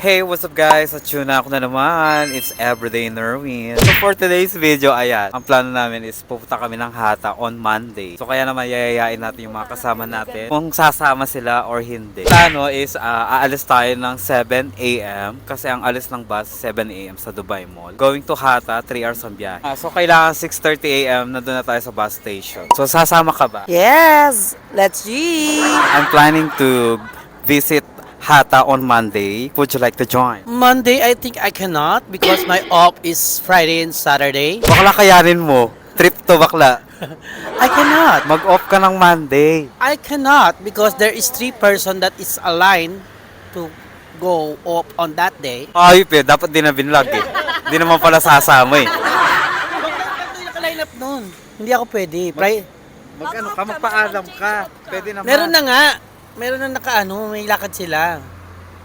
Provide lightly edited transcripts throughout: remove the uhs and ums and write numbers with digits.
Hey, what's up guys? At tune na ako na naman. It's Everyday Nerwin. So for today's video, ayan. Ang plano namin is pupunta kami ng Hata on Monday. So kaya naman yayayain natin yung mga kasama natin kung sasama sila or hindi. Plano is aalis tayo ng 7 a.m. kasi ang alis ng bus 7 a.m. sa Dubai Mall. Going to Hata, 3 hours ang biyahe. So kailangan 6:30 a.m. na doon na tayo sa bus station. So sasama ka ba? Yes! Let's G! I'm planning to visit Hata on Monday. Would you like to join? Monday, I think I cannot because my off is Friday and Saturday. Bakla kayanin mo. Trip to bakla. I cannot. Mag-off ka ng Monday. I cannot because there is 3 person that is aligned to go off on that day. Ayop eh. Dapat din na binlog eh. Hindi naman pala sasama eh. Ito yung line up nun. Hindi ako pwede. Mag-ano ka? Magpaalam ka. Pwede naman. Meron na nga. Meron na nakaano, may lakad sila.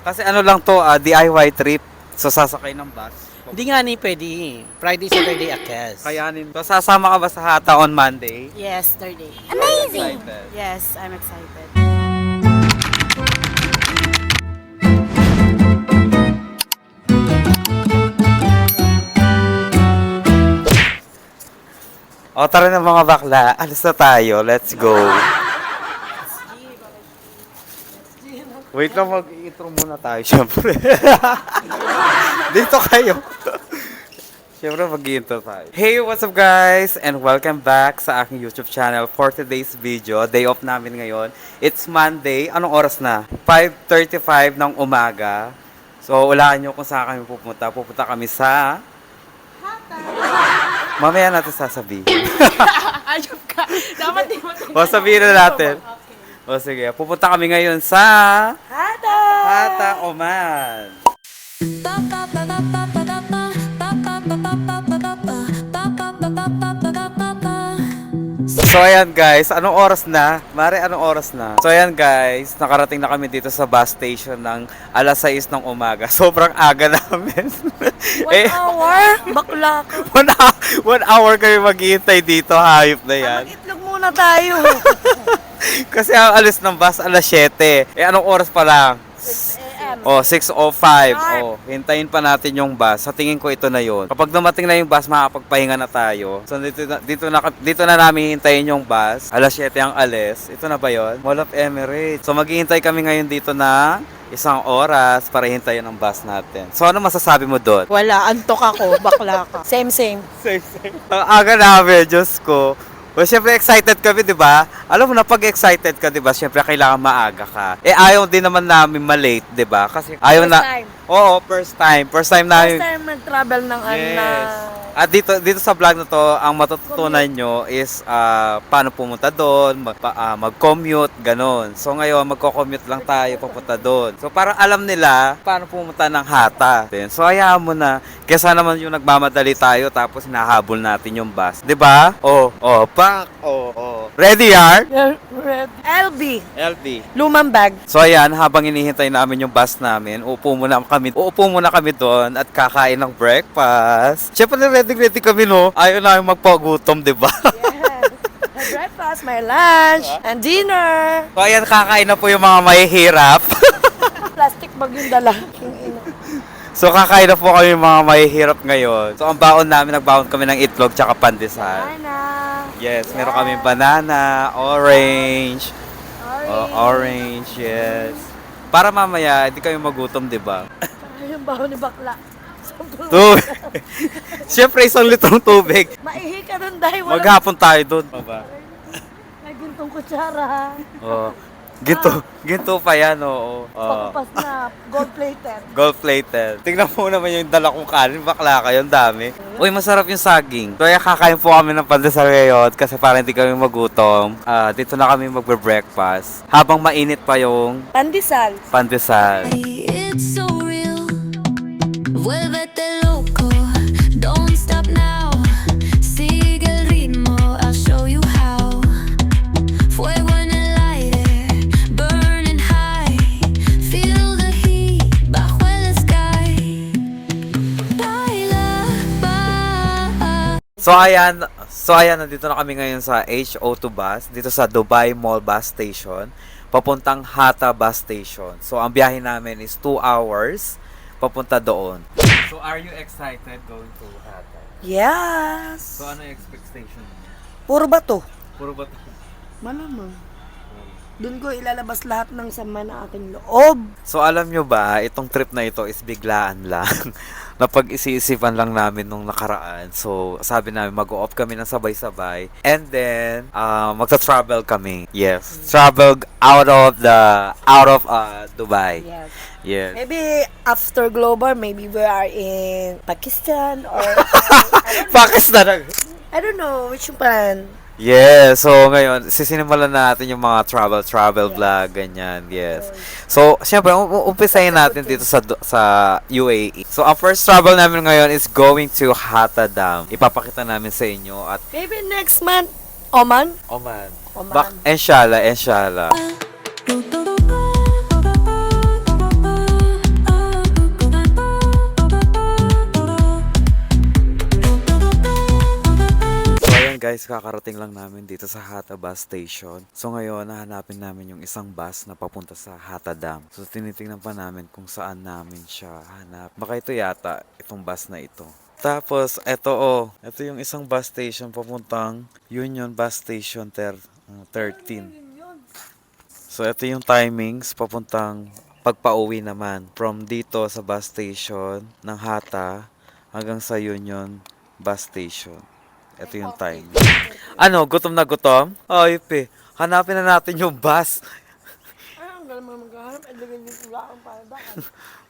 Kasi ano lang to, DIY trip. So sasakay ng bus. Hindi nga ni pwede. Friday, Saturday, Akes. Kayanin. So sasama ka ba sa Hata on Monday? Yesterday. Amazing! Yes, I'm excited. O tara na mga bakla. Alis na tayo. Let's go. Wait lang, mag-intro muna tayo, syempre. Dito kayo. Syempre, mag-intro tayo. Hey, what's up guys? And welcome back sa aking YouTube channel for today's video. Day off namin ngayon. It's Monday. Anong oras na? 5:35 ng umaga. So, ulaan nyo kung saan kami pupunta. Pupunta kami sa... Mamaya natin sasabihin. Ayop ka. Dapat di mo. O, sabihin na natin. O sige, pupunta kami ngayon sa Hata Oman. So ayan guys, anong oras na? Mare, anong oras na? So ayan guys, nakarating na kami dito sa bus station ng alas 6 ng umaga. Sobrang aga namin. 1 hour? Bakla ka. 1 hour kami maghihintay dito, hayop na yan. Itlog muna tayo. Kasi ang alis ng bus alas 7. Eh anong oras pa lang? 6 a.m. Oh, 6:05. Oh, hintayin pa natin yung bus. Sa tingin ko ito na 'yon. Kapag dumating na yung bus, makakapagpahinga na tayo. So dito na namin hintayin yung bus. Alas 7 ang alis. Ito na ba 'yon? Mall of Emirates. So maghihintay kami ngayon dito na 1 oras para hintayin ang bus natin. So ano masasabi mo doon? Wala, antok ako. Bakla ka. Same. Same. Ang aga namin, Diyos ko. Well, syempre excited kami, di ba? Alam mo na, pag excited ka, di ba? Syempre kailangan maaga ka. Eh, ayaw din naman namin malate, di ba? Kasi ayaw First na... time. Oo, first time. First time namin. First time mag-travel ng Yes. At dito sa vlog na to, ang matututunan nyo is paano pumunta doon, mag-commute, ganun. So ngayon, magko-commute lang tayo papunta doon. So parang alam nila paano pumunta ng Hata. So hayaan mo na. Kesa naman yung nagmamadali tayo tapos hinahabol natin yung bus. 'Di ba? Pak. Ready yar? Red. LB. LB. Lumang bag. So ayan, habang inihintay namin yung bus namin, uupo muna kami doon at kakain ng breakfast. Siyempre ready kami, no? Ayaw namin magpagutom, di ba? Yes. My breakfast, my lunch, and dinner. So ayan, kakain na po yung mga mahihirap. Plastic bag yung dala. So kakain na po kami yung mga mahihirap ngayon. So ang baon namin, nagbaon kami ng itlog tsaka pandesal. Banana. Yes, meron kami banana, orange. Orange, yes. Para mamaya, hindi kayo magutom, di ba? Yung baho ni bakla. Tubig. Siyempre, 1 litrong tubig. Maihi ka nun dahil wala. Maghapon tayo doon. Baba. May gintong kutsara. Oh. Ginto pa yan, oo. Pakupas na. Gold-plated. Gold-plated. Tingnan mo naman yung dala kong kanin. Bakla kayo, ang dami. Uy, masarap yung saging. Kaya kakain po kami ng pandesal ngayon kasi para hindi kami magutom. Dito na kami magbe-breakfast. Habang mainit pa yung Pandesal. pandesal. It's so real. Vuélvete loco. Don't stop now. Sigue el ritmo. I'll show you how. Fuego en el aire, burning high. Feel the heat bajo el sky. Baila, So ayan, nandito na kami ngayon sa HO2 bus, dito sa Dubai Mall bus station, papuntang Hata bus station. So ang biyahe namin is 2 hours. papunta doon. So, are you excited going to Hata? Yes. So, ano yung expectation mo? Puro bato. Puro ba ito? Malamang. Doon ko ilalabas lahat ng sama na aking loob. So, alam nyo ba, itong trip na ito is biglaan lang. Napag-isiisipan lang namin nung nakaraan. So, sabi namin, mag-off kami ng sabay-sabay. And then, magta-travel kami. Yes. Travel out of Dubai. Yes. Yes. Maybe after Global, maybe we are in Pakistan or Pakistan. I don't know which plan. Yes. So, ngayon, sisinimulan natin yung mga travel vlog, ganyan. Yes. So, syempre, umpisahin natin dito sa UAE. So, ang first travel namin ngayon is going to Hatta Dam. Ipapakita namin sa inyo at Maybe next month, Oman. Oman. Oman. Inshallah, inshallah. So ayan guys, kakarating lang namin dito sa Hatta Bus Station. So ngayon, nahanapin namin yung isang bus na papunta sa Hatta Dam. So tinitingnan pa namin kung saan namin siya hanap. Baka ito yata, itong bus na ito. Tapos, ito yung isang bus station papuntang Union Bus Station 13. So, ito yung timings papuntang pagpa-uwi naman. From dito sa bus station ng Hatta hanggang sa Union Bus Station. Ito yung timing. Ano, gutom na gutom? Ay, hanapin na natin yung bus. Ay, ang galing mo maghahanap. Ay, lagyan dito lang ang paladaan.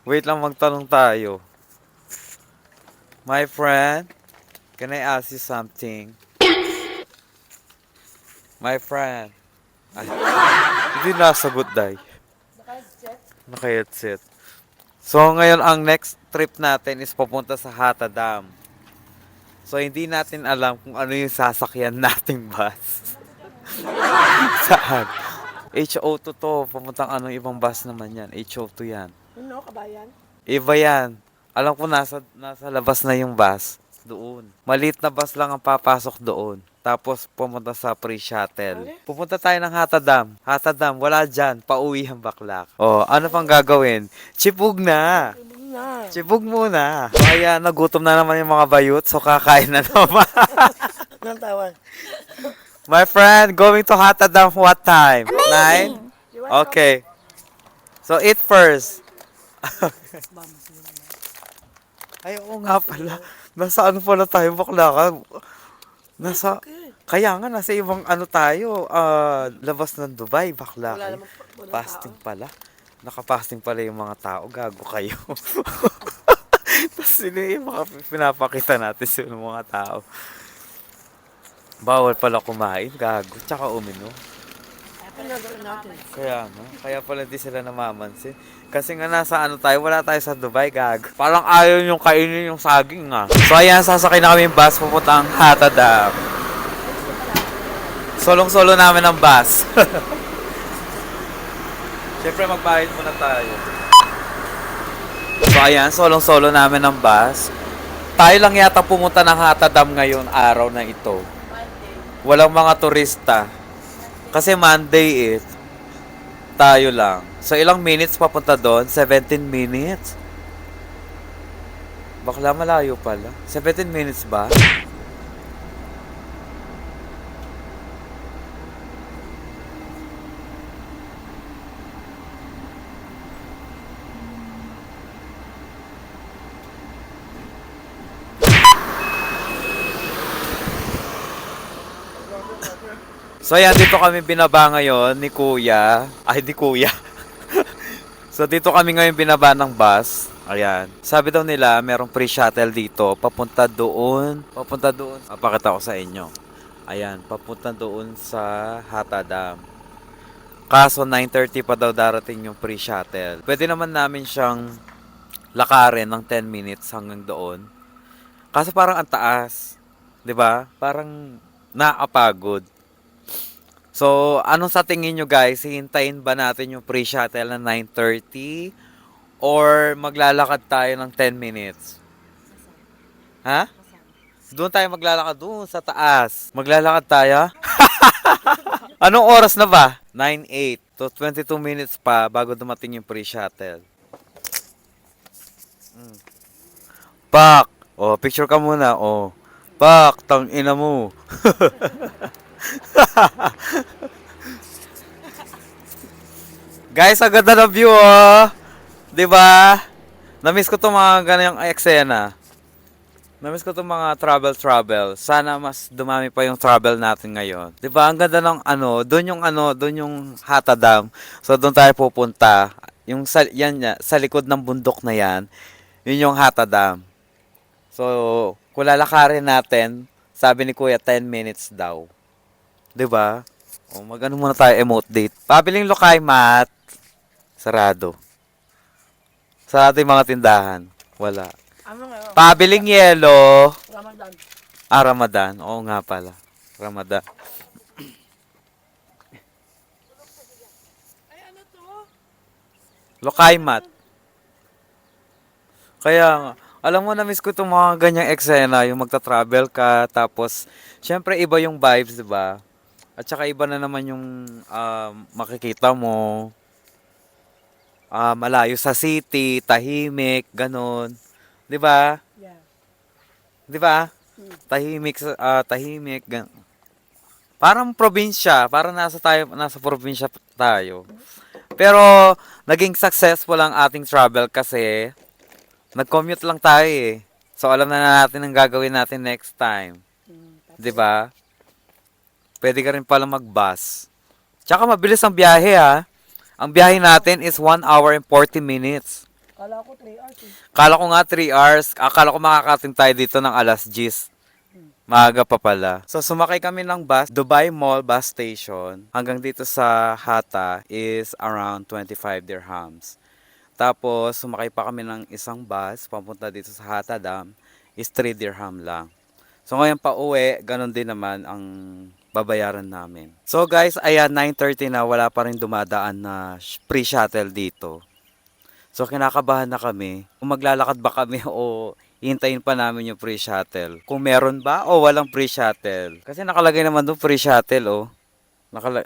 Wait lang, magtanong tayo. My friend, can I ask you something? My friend. Ay, hindi nasagot, Day. Naka-headset. So, ngayon, ang next trip natin is papunta sa Hatta Dam. So, hindi natin alam kung ano yung sasakyan nating bus. Saan? HO2 to. Papuntang anong ibang bus naman yan. HO2 yan. Ano, kabayan? Iba yan. Alam ko nasa labas na yung bus. Doon. Maliit na bus lang ang papasok doon. Tapos pumunta sa pre-shuttle. Pupunta tayo ng Hatta Dam. Hatta Dam, wala dyan. Pauwi ang Baklak. Oh, ano pang gagawin? Chipug na. Na. Chipug muna. So, ayan, nagutom na naman yung mga bayot. So, kakain na naman. Anong tawag? My friend, going to Hatta Dam what time? 9? Okay. So, eat first. Ay, oo nga pala. Nasa ano pala tayo, Baklakan? Kaya nga, nasa ibang ano tayo, labas ng Dubai, Wala Baklakan. namang walang Fasting pala. Nakapasting pala yung mga tao, gago kayo. Tapos sino yung mga pinapakita natin sa mga tao. Bawal pala kumain, gago, tsaka uminom. Kaya pala di sila namamansin. Kasi nga nasa ano tayo, wala tayo sa Dubai, gag. Parang ayaw yung kainin yung saging nga. So ayan, sasakay na kami yung bus, pupuntang Hatta Dam. Solong-solo namin ang bus. Siyempre magbayad muna tayo. So ayan, solong-solo namin ang bus. Tayo lang yata pumunta ng Hatta Dam ngayon, araw na ito. Walang mga turista. Kasi Monday tayo lang. So, ilang minutes papunta doon? 17 minutes? Bakla malayo pala. 17 minutes ba? So, ayan, dito kami binaba ngayon ni Kuya. Ay, di Kuya. So, dito kami ngayon binaba ng bus. Ayan. Sabi daw nila, merong free shuttle dito. Papunta doon. Papakita ko sa inyo. Ayan, papunta doon sa Hatta Dam. Kaso, 9:30 pa daw darating yung free shuttle. Pwede naman namin siyang lakarin ng 10 minutes hanggang doon. Kaso parang ang taas. 'Di ba? Parang nakapagod. So, anong sa tingin nyo guys? Hihintayin ba natin yung free shuttle na 9:30? Or maglalakad tayo ng 10 minutes? Ha? Doon tayo maglalakad doon sa taas. Maglalakad tayo? Anong oras na ba? 9:08. So, 22 minutes pa bago dumating yung free shuttle. Pak! Oh, picture ka muna. Oh. Pak! Tang ina mo. Guys, ang ganda ng view, oh. 'Di ba? Na-miss ko 'tong mga ganyang eksena. Na-miss ko 'tong mga travel. Sana mas dumami pa yung travel natin ngayon. 'Di ba? Ang ganda ng doon yung Hata Dam. So doon tayo pupunta. Yung sa likod ng bundok na 'yan, yun yung Hata Dam. So, kung lalakarin natin, sabi ni Kuya 10 minutes daw. 'Di ba? O magano muna tayo emote date. Pabiling lokay mat. Sarado. Sarado yung mga tindahan. Wala. Ano ngayon? Pabiling yelo. Ramadan. Ah, Ramadan. Oo nga pala. Ramadan. Lokay mat. Kaya nga, alam mo, na-miss ko itong mga ganyang eksena, yung magta-travel ka, tapos, syempre, iba yung vibes, di ba? At saka iba na naman yung makikita mo, malayo sa city, tahimik, ganon. Di ba? Yeah. Di ba? Tahimik, tahimik, parang probinsya, parang nasa probinsya tayo. Pero, naging successful ang ating travel kasi, nag-commute lang tayo eh. So, alam na natin ang gagawin natin next time. 'Di ba? Pwede ka rin pala mag-bus. Tsaka mabilis ang biyahe ha. Ang biyahe natin is 1 hour and 40 minutes. Kala ko 3 hours eh. Kala ko nga 3 hours. Akala ko makakating tayo dito ng alas 10. Maaga pa pala. So, sumakay kami ng bus. Dubai Mall Bus Station. Hanggang dito sa Hata is around 25 dirhams. Tapos, sumakay pa kami ng isang bus. Papunta dito sa Hata Dam is 3 dirham lang. So, ngayon pa uwi, ganun din naman ang babayaran namin. So, guys, ayan, 9:30 na. Wala pa rin dumadaan na free shuttle dito. So, kinakabahan na kami. Kung maglalakad ba kami o hintayin pa namin yung free shuttle. Kung meron ba o walang free shuttle. Kasi nakalagay naman doon free shuttle, oh.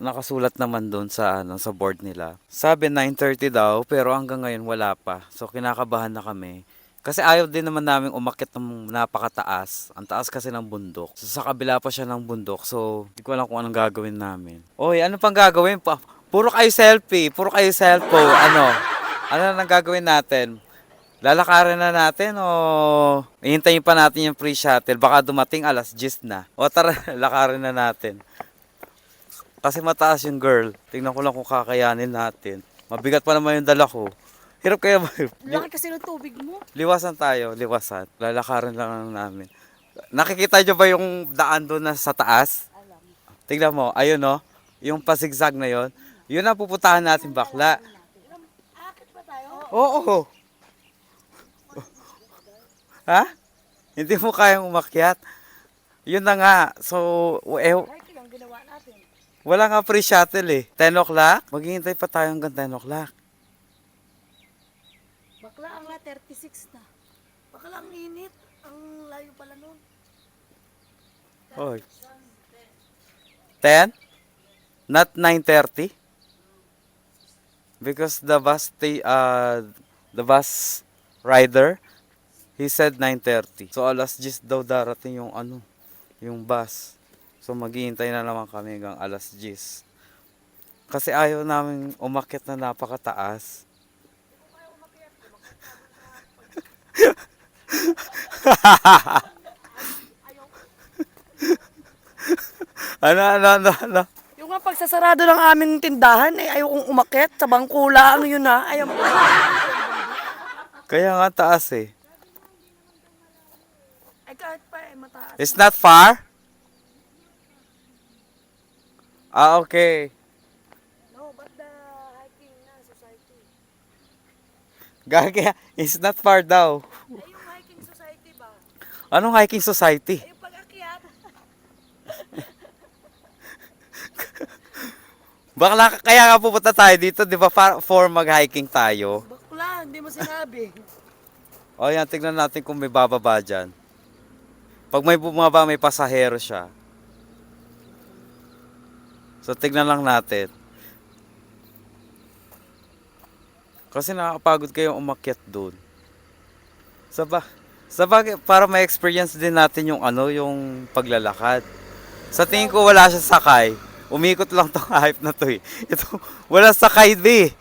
Nakasulat naman doon sa sa board nila. Sabi 9:30 daw, pero hanggang ngayon wala pa. So kinakabahan na kami. Kasi ayaw din naman namin umakyat ng napakataas. Ang taas kasi ng bundok. So, sa kabila pa siya ng bundok. So, hindi ko alam kung anong gagawin namin. Oy, ano pang gagawin pa? Puro kayo selfie, puro kayo cellphone. Ano nang gagawin natin? Lalakarin na natin o hihintayin pa natin yung free shuttle? Baka dumating alas 10 na. O tara, lakarin na natin. Kasi mataas yung girl. Tingnan ko lang kung kakayanin natin. Mabigat pa naman yung dala ko. Hirap kaya ba? Laki kasi ng tubig mo. Liwasan tayo, liwasan. Lalakarin lang namin. Nakikita nyo ba yung daan doon na sa taas? Tingnan mo, ayun no. Yung pasigzag na yon. Yun ang pupuntahan natin bakla. Akit ba tayo? Oo. Ha? Hindi mo kayang umakyat? Yun na nga. So, Hiking ang ginawa natin. wala nga free shuttle eh. 10 o'clock? Maghihintay pa tayo hanggang 10 o'clock. Bakla ang 36 na. Bakla ang init. Ang layo pala nun. Oy. 10? Not 9:30? Because the bus rider, he said 9:30. So alas 10 daw darating yung yung bus. So maghihintay na naman kami hanggang alas 10. Kasi ayaw namin umakyat na napakataas. Ano? Yung nga pagsasarado ng aming tindahan, eh, ayaw kong umakyat. Sa bangkula, ang yun na. Ayaw. Kaya nga taas eh. Ay kahit pa eh, mataas. It's not far? Ah, okay. No, but the hiking na society. Gagi, it's not far daw. Ay yung hiking society ba? Anong hiking society? Ay yung pag-akyat. Bakla, kaya nga pupunta tayo dito, di ba, for mag-hiking tayo. Bakla, hindi mo sinabi. O yan, tignan natin kung may bababa dyan. Pag may bumaba, may pasahero siya. So, tignan lang natin. Kasi nakakapagod kayo umakyat doon. Sa bagay, para ma-experience din natin yung ano, yung paglalakad. Sa tingin ko wala siya sakay. Umikot lang tong hype na to eh. Ito, wala sakay di.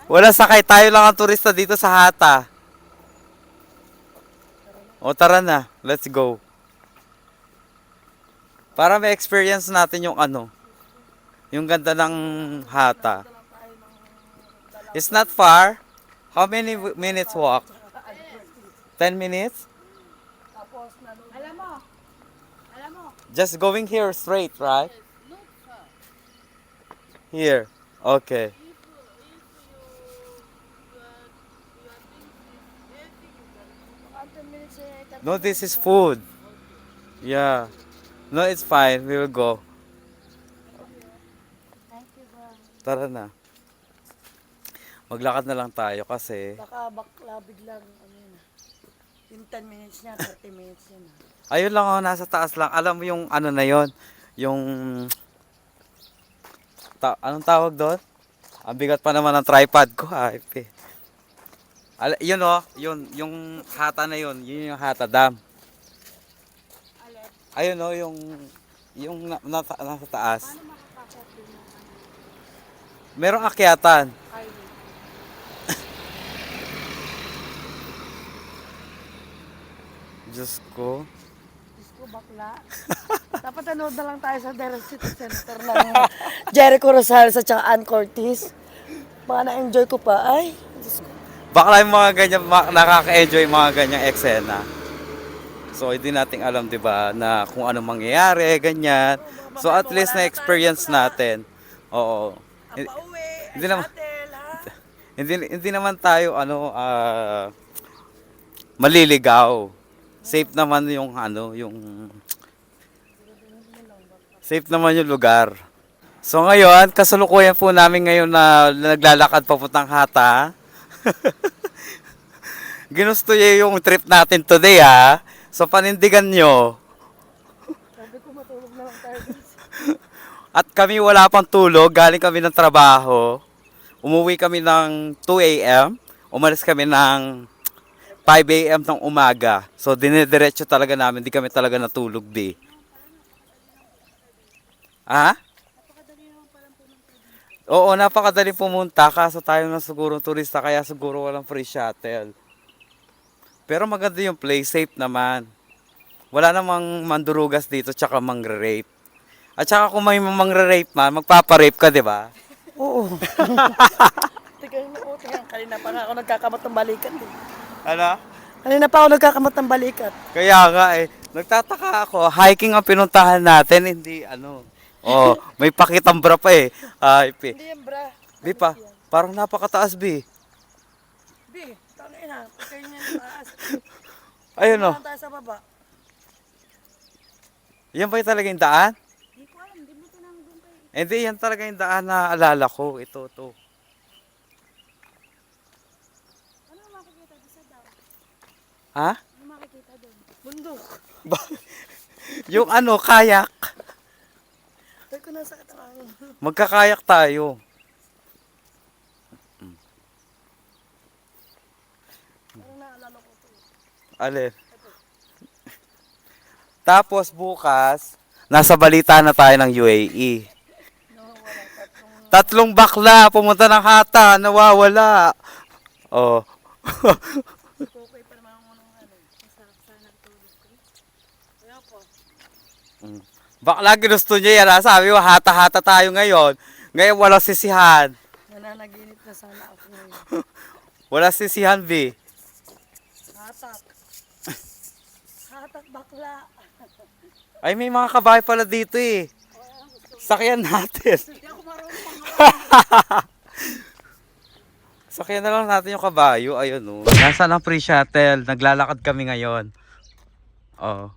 Wala sakay, tayo lang ang turista dito sa Hata. O tara na, let's go. Para ma-experience natin yung ano, yung ganda ng Hata. It's not far. How many minutes walk? 10 minutes? Just going here straight, right? Here. Okay. No, this is food. Yeah. No, it's fine. We will go. Tara na. Maglakad na lang tayo kasi Baka bakla biglang, ano yun ah. Yung 10 minutes niya, 30 minutes yun ah. ayun lang ako, nasa taas lang. Alam mo yung ano na yon, yung anong tawag doon? Ang bigat pa naman ng tripod ko, hype eh. Yun oh, yun, yung Hata na yun yung Hata Dam. Ayun oh, yung nasa taas. Merong akyatan. Diyos ko. Diyos ko, bakla. Dapat nanood na lang tayo sa Dera City Center ng Jericho Rosales at saka Ann Curtis. Baka na-enjoy ko pa. Ay, Diyos ko. Bakla yung mga ganyan, nakaka-enjoy yung mga ganyang eksena. So, hindi natin alam, di ba, na kung ano mangyayari, ganyan. So, at least na-experience natin. Oo. Ang pauwi, Hindi naman, hotel, ha? hindi naman tayo, maliligaw. Safe naman yung, safe naman yung lugar. So, ngayon, kasalukuyan po namin ngayon na naglalakad papuntang Hata. Ginusto niya yung trip natin today, ha? So, panindigan nyo. Sabi ko matulog na lang tayo. At kami wala pang tulog, galing kami ng trabaho. Umuwi kami ng 2 a.m. Umalis kami ng 5 a.m. ng umaga. So, dinidiretso talaga namin, di kami talaga natulog di. Ha? Oo, napakadali pumunta, kaso tayo na siguro turista, kaya siguro walang free shuttle. Pero maganda yung place, safe naman. Wala namang mandurugas dito, tsaka mangre-rape. At tsaka kung may mangre-rape man, magpapa-rape ka, di ba? Oo. Teka, kanina pa nga ako nagkakamot ng balikat. Eh. Ano? Kanina pa ako nagkakamot ng balikat. Kaya nga eh, nagtataka ako, hiking ang pinuntahan natin, hindi ano. Oh, may pakitambra pa eh. Ay, Hindi yan, bra. Bi pa, parang napakataas, Bi. Bi, tangin na. Pagkain niya taas. Ayun oh. Tayo sa baba. Yan ba yung talaga yung daan? Hindi ko alam, hindi mo tinanong doon kayo. Hindi, yan talaga yung daan na alala ko. Ito. Ano makikita doon sa daw? Ha? Ano makikita doon? Bundok. Yung ano, kayak. Tayo ko nasa katangan. Magkakayak tayo. Parang naalala ko ito. Alin? Tapos bukas, nasa balita na tayo ng UAE. Tatlong bakla, pumunta ng Hata, nawawala. Oh. Okay pa naman ako ng ano. Masarap sana tulog ko. Kaya po. Bakla, ginusto niya yan. Ha? Sabi mo, Hata-Hata tayo ngayon. Ngayon, walang sisihan. Nananaginip na sana ako ngayon. Wala sisihan, B. Hatak. Hatak bakla. Ay, may mga kabahay pala dito eh. Sakyan natin. Hindi ako marunong Sakyan na lang natin yung kabayo. Ayun o. Nasaan ang free shuttle? Naglalakad kami ngayon. Oh.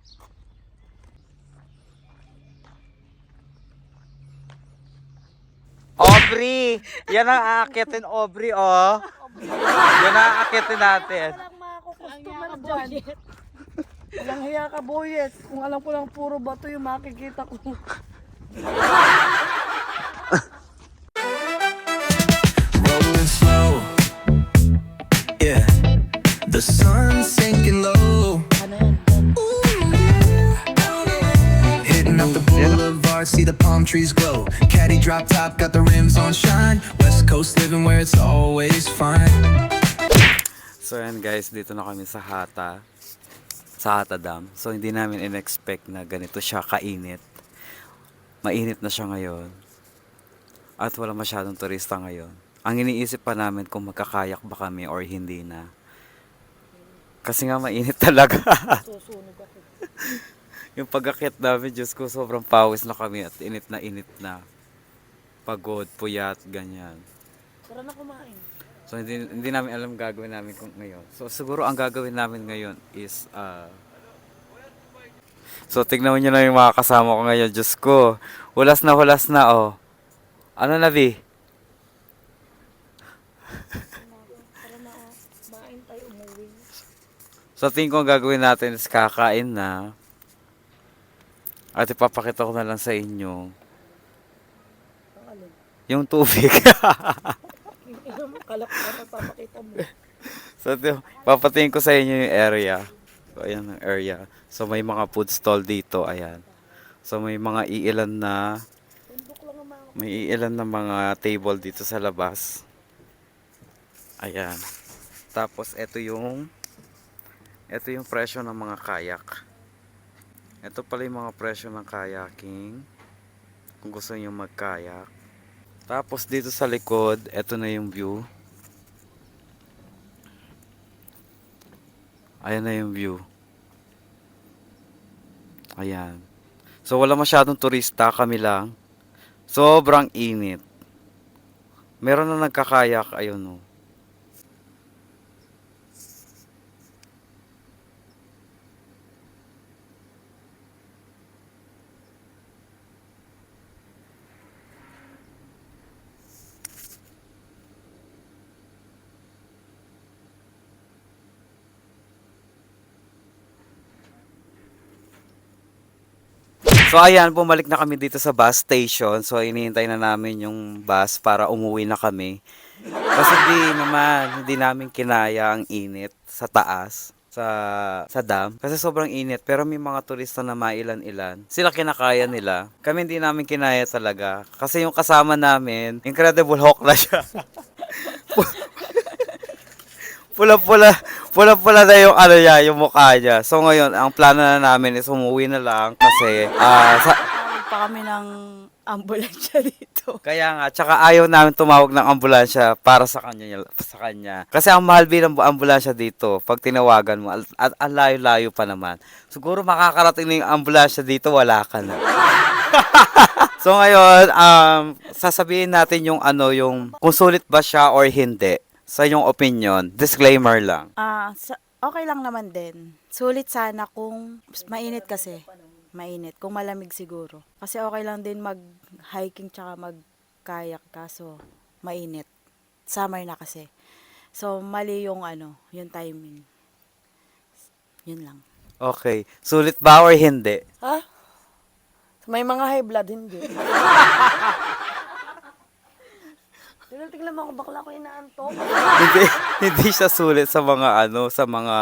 Aubrey! Yan ang aakitin, Aubrey, oh. Yan ang aakitin natin. Walang makakustomer dyan. Walang hiya ka, boyet. Kung alam ko lang puro bato yung makikita ko. Rolling slow, yeah. The sun's sinking low. Ano yan? Hitting up the boulevard, see the palm trees glow. Caddy drop top, got the rims on shine. West Coast living where it's always fine. So yan guys, dito na kami sa Hata. Sa Hata Dam. So hindi namin in-expect na ganito siya kainit. Mainit na siya ngayon. At wala masyadong turista ngayon. Ang iniisip pa namin kung magkakayak ba kami or hindi na. Kasi nga mainit talaga. Susunog ako. Yung pag-akit namin, Diyos ko, sobrang pawis na kami at init na. Pagod, puyat, ganyan. Tara na kumain. So hindi namin alam gagawin namin kung ngayon. So siguro ang gagawin namin ngayon is so tignan mo nyo na yung mga kasama ko ngayon. Diyos ko, hulas na oh. Ano na bi? Tara na kumain tayo, umuwi. So tingin ko ang gagawin natin is kakain na. At ipapakita ko na lang sa inyo Ang alin? yung tubig. Ina mo, kalak ka na papakita mo. So papatingin ko sa inyo yung area. So ayan ang area. So may mga food stall dito, ayan. So may mga iilan na table dito sa labas. Ayan. Tapos ito yung presyo ng mga kayak. Ito pala yung mga presyo ng kayaking. Kung gusto niyo mag-kayak. Tapos dito sa likod, ito na yung view. Ayan na yung view. Ayan. So wala masyadong turista, kami lang. Sobrang init. Meron na nagkakayak, ayun oh. So ayan, bumalik na kami dito sa bus station. So inihintay na namin yung bus para umuwi na kami. Kasi hindi namin kinaya ang init sa taas, sa dam. Kasi sobrang init, pero may mga turista na mailan-ilan. Sila kinakaya nila. Kami hindi namin kinaya talaga. Kasi yung kasama namin, Incredible Hulk na siya. Pula-pula na yung ano niya, yung mukha niya. So ngayon, ang plano na namin is umuwi na lang kasi Tawag pa kami ng ambulansya dito. kaya nga, tsaka ayaw namin tumawag ng ambulansya para sa kanya. Kasi ang mahal bilang ambulansya dito, pag tinawagan mo, at ang layo-layo pa naman. Siguro makakarating na yung ambulansya dito, wala ka na. So ngayon, sasabihin natin yung kung sulit ba siya or hindi. Sa iyong opinion, disclaimer lang. Okay lang naman din. Sulit sana kung mainit kasi. Mainit. Kung malamig siguro. Kasi okay lang din mag-hiking tsaka mag-kayak kaso mainit. Summer na kasi. So, mali yung yung timing. Yun lang. Okay. Sulit ba or hindi? Ha? May mga high blood, hindi. Tignan mo ako, bakla ko inaantok. hindi siya sulit sa mga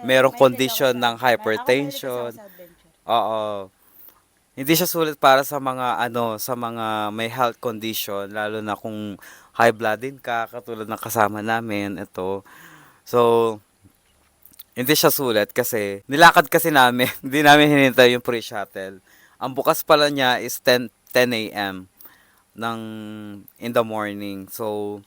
merong condition ng hypertension. Oo. Hindi siya sulit para sa mga may health condition, lalo na kung high blood din ka, katulad ng kasama namin ito. So hindi siya sulit kasi nilakad kasi namin, hindi namin hinintay yung pre-shuttle. Ang bukas pala niya is 10 a.m. in the morning. So,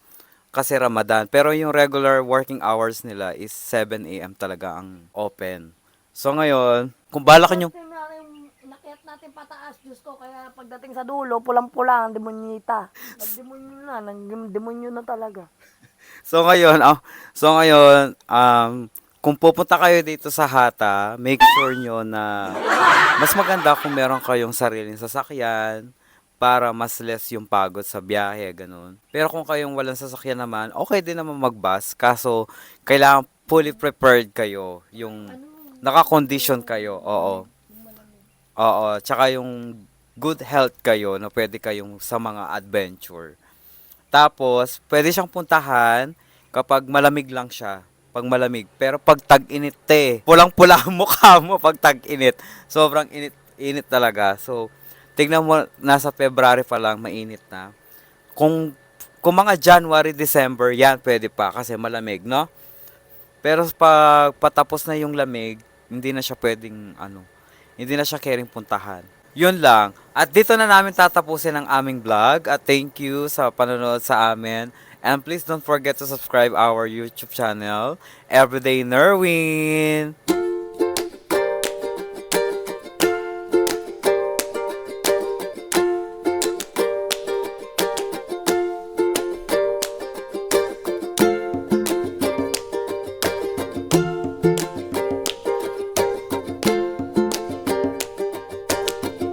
kasi Ramadan. Pero yung regular working hours nila is 7 a.m. talaga ang open. So, ngayon, kung balak nyo... Inakyat natin pataas, Diyos ko. Kaya pagdating sa dulo, pulang-pula ang demonyita. Nagdemonyo na talaga. So, ngayon, kung pupunta kayo dito sa Hata, make sure nyo na mas maganda kung meron kayong sariling sasakyan, para mas less yung pagod sa biyahe, ganun. Pero kung kayong walang sasakyan naman, okay din naman mag-bus. Kaso, kailangan fully prepared kayo. Yung naka-condition kayo. Oo. Tsaka yung good health kayo na pwede kayong sa mga adventure. Tapos, pwede siyang puntahan kapag malamig lang siya. pag malamig. Pero pag tag-init pulang-pula ang mukha mo pag tag-init. Sobrang init talaga. So, tignan mo, nasa February pa lang, mainit na. Kung mga January, December, yan, pwede pa kasi malamig, no? Pero pag patapos na yung lamig, hindi na siya pwedeng, hindi na siya caring puntahan. Yun lang. At dito na namin tatapusin ang aming vlog. At thank you sa panonood sa amin. And please don't forget to subscribe our YouTube channel, Everyday Nerwin.